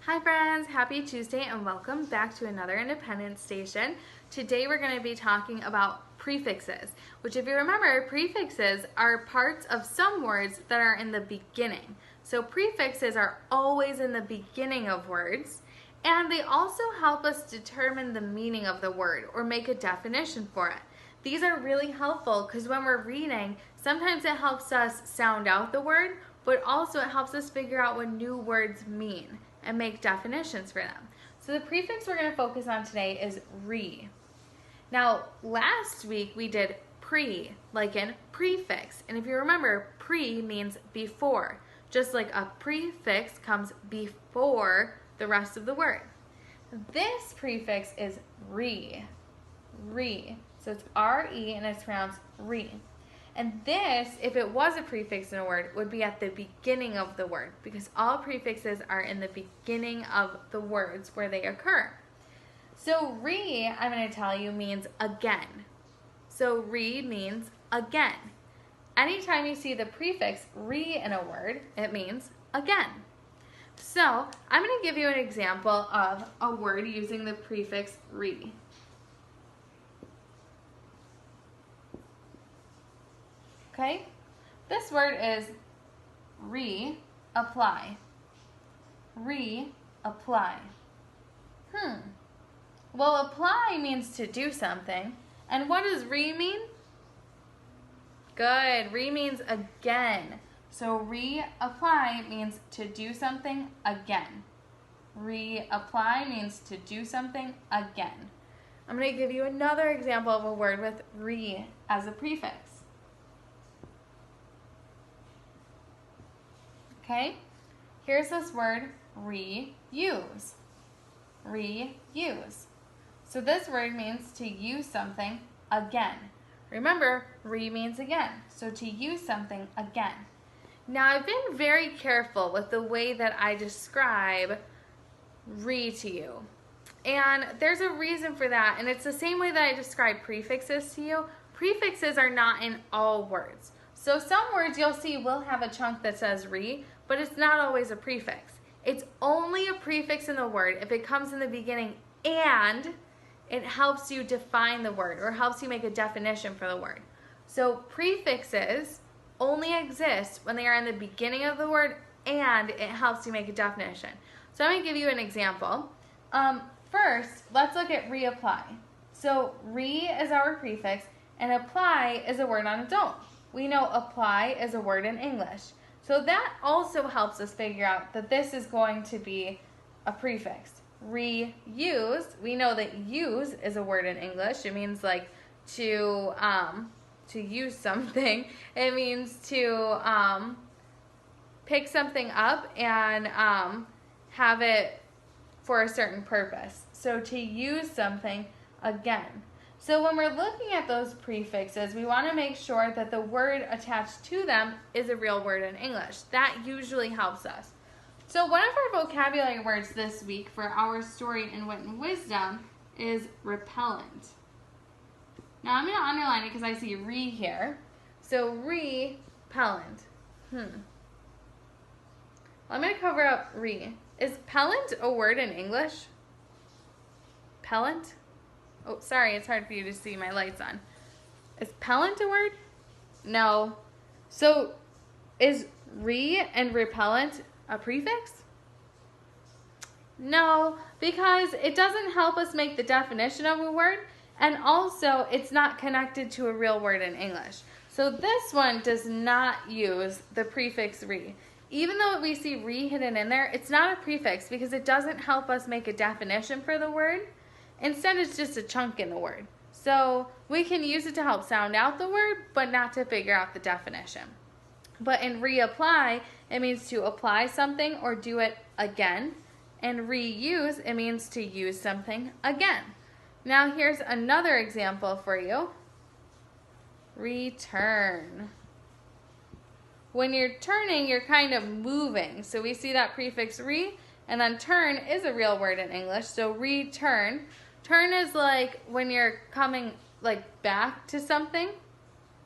Hi friends, happy Tuesday and welcome back to another Independence Station. Today we're going to be talking about prefixes, which if you remember, prefixes are parts of some words that are in the beginning. So prefixes are always in the beginning of words, and they also help us determine the meaning of the word or make a definition for it. These are really helpful because when we're reading, sometimes it helps us sound out the word, but also it helps us figure out what new words mean and make definitions for them. So the prefix we're going to focus on today is re. Now, last week we did pre, like in prefix. And if you remember, pre means before. Just like a prefix comes before the rest of the word. This prefix is re. Re. So it's R-E and it's pronounced re. And this, if it was a prefix in a word, would be at the beginning of the word because all prefixes are in the beginning of the words where they occur. So re, I'm going to tell you, means again. So re means again. Anytime you see the prefix re in a word, it means again. So I'm going to give you an example of a word using the prefix re. Okay, this word is reapply. Reapply. Well, apply means to do something. And what does re mean? Good. Re means again. So reapply means to do something again. Reapply means to do something again. I'm going to give you another example of a word with re as a prefix. Okay, here's this word, reuse. Reuse. So this word means to use something again. Remember, re means again, so to use something again. Now, I've been very careful with the way that I describe re to you. And there's a reason for that, and it's the same way that I describe prefixes to you. Prefixes are not in all words. So some words you'll see will have a chunk that says re, but it's not always a prefix. It's only a prefix in the word if it comes in the beginning and it helps you define the word or helps you make a definition for the word. So prefixes only exist when they are in the beginning of the word and it helps you make a definition. So I'm going to give you an example. First, let's look at reapply. So re is our prefix and apply is a word on its own. We know apply is a word in English. So that also helps us figure out that this is going to be a prefix. Reuse, we know that use is a word in English. It means like to use something. It means to pick something up and have it for a certain purpose. So to use something again. So when we're looking at those prefixes, we want to make sure that the word attached to them is a real word in English. That usually helps us. So one of our vocabulary words this week for our story in Wit and Wisdom is repellent. Now I'm going to underline it because I see re here. So repellent. I'm going to cover up re. Is pellant a word in English? Pellant? Oh, sorry, it's hard for you to see, my light's on. Is pellant a word? No. So is re and repellent a prefix? No, because it doesn't help us make the definition of a word, and also it's not connected to a real word in English. So this one does not use the prefix re. Even though we see re hidden in there, it's not a prefix because it doesn't help us make a definition for the word. Instead, it's just a chunk in the word. So we can use it to help sound out the word, but not to figure out the definition. But in reapply, it means to apply something or do it again. And reuse, it means to use something again. Now here's another example for you. Return. When you're turning, you're kind of moving. So we see that prefix re, and then turn is a real word in English. So return. Turn is like when you're coming like back to something.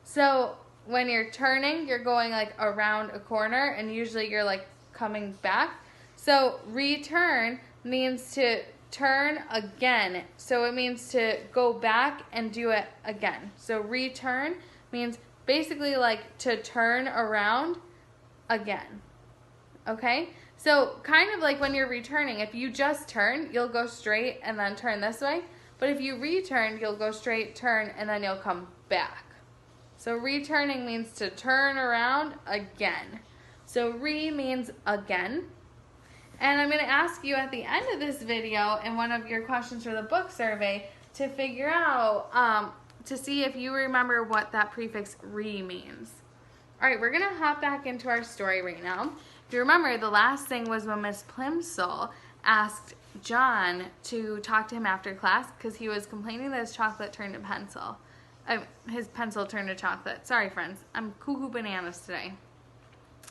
So when you're turning, you're going like around a corner and usually you're like coming back. So So return means to turn again. So it means to go back and do it again. So return means basically like to turn around again. Okay? So kind of like when you're returning, if you just turn, you'll go straight and then turn this way. But if you return, you'll go straight, turn, and then you'll come back. So returning means to turn around again. So means again. And I'm going to ask you at the end of this video in one of your questions for the book survey to figure out, to see if you remember what that prefix re means. All right, we're going to hop back into our story right now. If you remember, the last thing was when Miss Plimsoll asked John to talk to him after class because he was complaining that his chocolate turned to pencil. His pencil turned to chocolate. Sorry, friends. I'm cuckoo bananas today.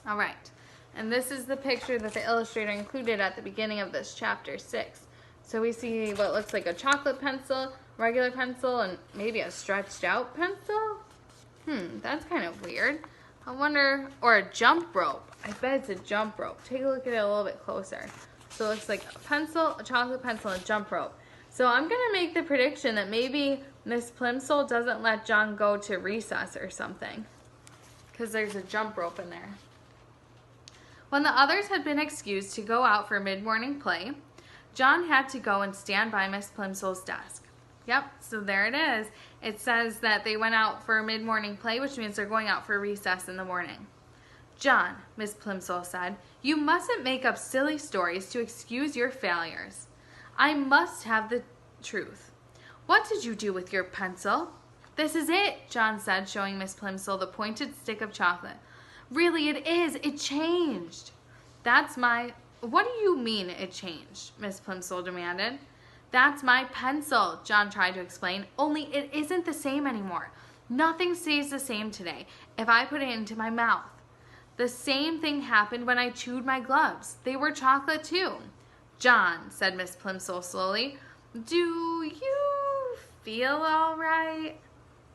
All right. And this is the picture that the illustrator included at the beginning of this chapter 6. So we see what looks like a chocolate pencil, regular pencil, and maybe a stretched out pencil. That's kind of weird. I wonder, or a jump rope. I bet it's a jump rope. Take a look at it a little bit closer. So it looks like a pencil, a chocolate pencil, and a jump rope. So I'm going to make the prediction that maybe Miss Plimsoll doesn't let John go to recess or something, because there's a jump rope in there. When the others had been excused to go out for mid-morning play, John had to go and stand by Miss Plimsoll's desk. Yep, so there it is. It says that they went out for mid-morning play, which means they're going out for recess in the morning. John, Miss Plimsoll said, you mustn't make up silly stories to excuse your failures. I must have the truth. What did you do with your pencil? This is it, John said, showing Miss Plimsoll the pointed stick of chocolate. Really, it is. It changed. What do you mean it changed? Miss Plimsoll demanded. That's my pencil, John tried to explain, only it isn't the same anymore. Nothing stays the same today if I put it into my mouth. The same thing happened when I chewed my gloves. They were chocolate too. John, said Miss Plimsoll slowly, do you feel all right?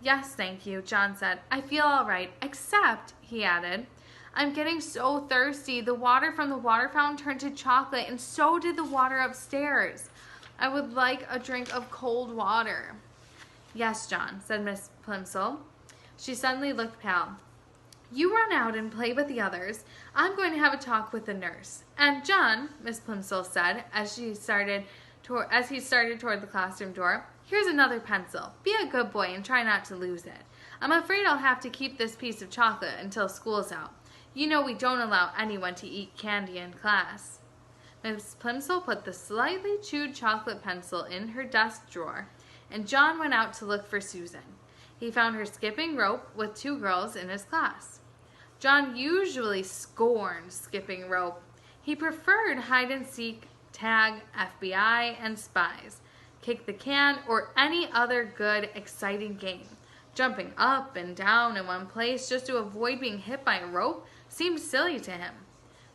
Yes, thank you, John said. I feel all right, except, he added, I'm getting so thirsty. The water from the water fountain turned to chocolate, and so did the water upstairs. I would like a drink of cold water. Yes, John, said Miss Plimsoll. She suddenly looked pale. You run out and play with the others. I'm going to have a talk with the nurse. And John, Miss Plimsoll said, as he started toward the classroom door, here's another pencil. Be a good boy and try not to lose it. I'm afraid I'll have to keep this piece of chocolate until school's out. You know we don't allow anyone to eat candy in class. Miss Plimsoll put the slightly chewed chocolate pencil in her desk drawer, and John went out to look for Susan. He found her skipping rope with 2 girls in his class. John usually scorned skipping rope. He preferred hide-and-seek, tag, FBI, and spies, kick the can, or any other good, exciting game. Jumping up and down in one place just to avoid being hit by a rope seemed silly to him.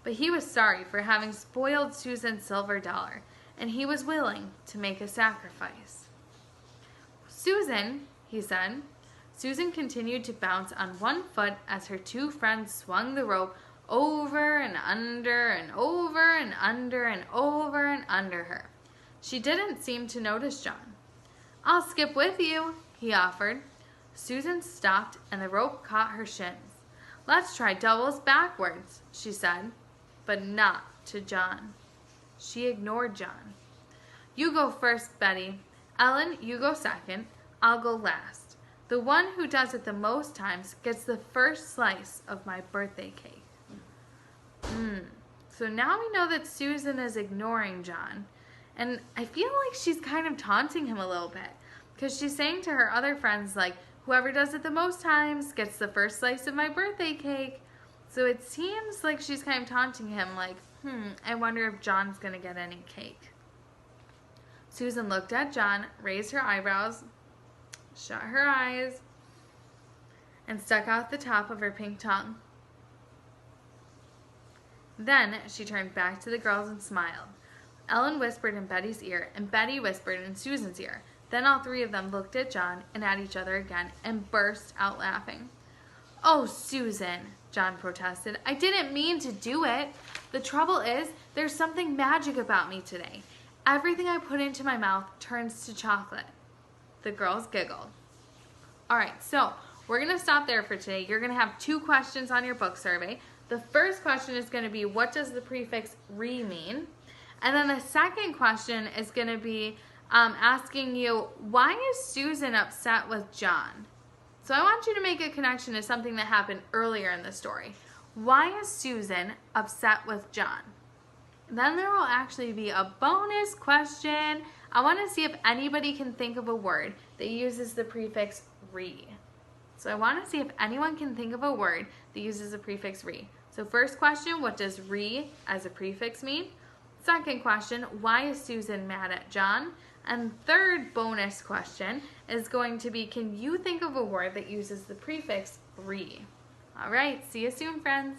But he was sorry for having spoiled Susan's silver dollar, and he was willing to make a sacrifice. Susan, he said. Susan continued to bounce on one foot as her 2 friends swung the rope over and under and over and under and over and under her. She didn't seem to notice John. I'll skip with you, he offered. Susan stopped and the rope caught her shins. Let's try doubles backwards, she said, but not to John. She ignored John. You go first, Betty. Ellen, you go second. I'll go last. The one who does it the most times gets the first slice of my birthday cake. So now we know that Susan is ignoring John. And I feel like she's kind of taunting him a little bit, because she's saying to her other friends, like, whoever does it the most times gets the first slice of my birthday cake. So it seems like she's kind of taunting him, like, I wonder if John's going to get any cake. Susan looked at John, raised her eyebrows, shut her eyes, and stuck out the top of her pink tongue. Then she turned back to the girls and smiled. Ellen whispered in Betty's ear, and Betty whispered in Susan's ear. Then all 3 of them looked at John and at each other again and burst out laughing. Oh, Susan, John protested. I didn't mean to do it. The trouble is, there's something magic about me today. Everything I put into my mouth turns to chocolate. The girls giggled. All right, so we're going to stop there for today. You're going to have 2 questions on your book survey. The first question is going to be, what does the prefix re mean? And then the second question is going to be asking you, why is Susan upset with John? So I want you to make a connection to something that happened earlier in the story. Why is Susan upset with John? Then there will actually be a bonus question. I want to see if anybody can think of a word that uses the prefix re. So I want to see if anyone can think of a word that uses the prefix re. So first question, what does re as a prefix mean? Second question, why is Susan mad at John? And third bonus question is going to be, can you think of a word that uses the prefix re? All right, see you soon, friends.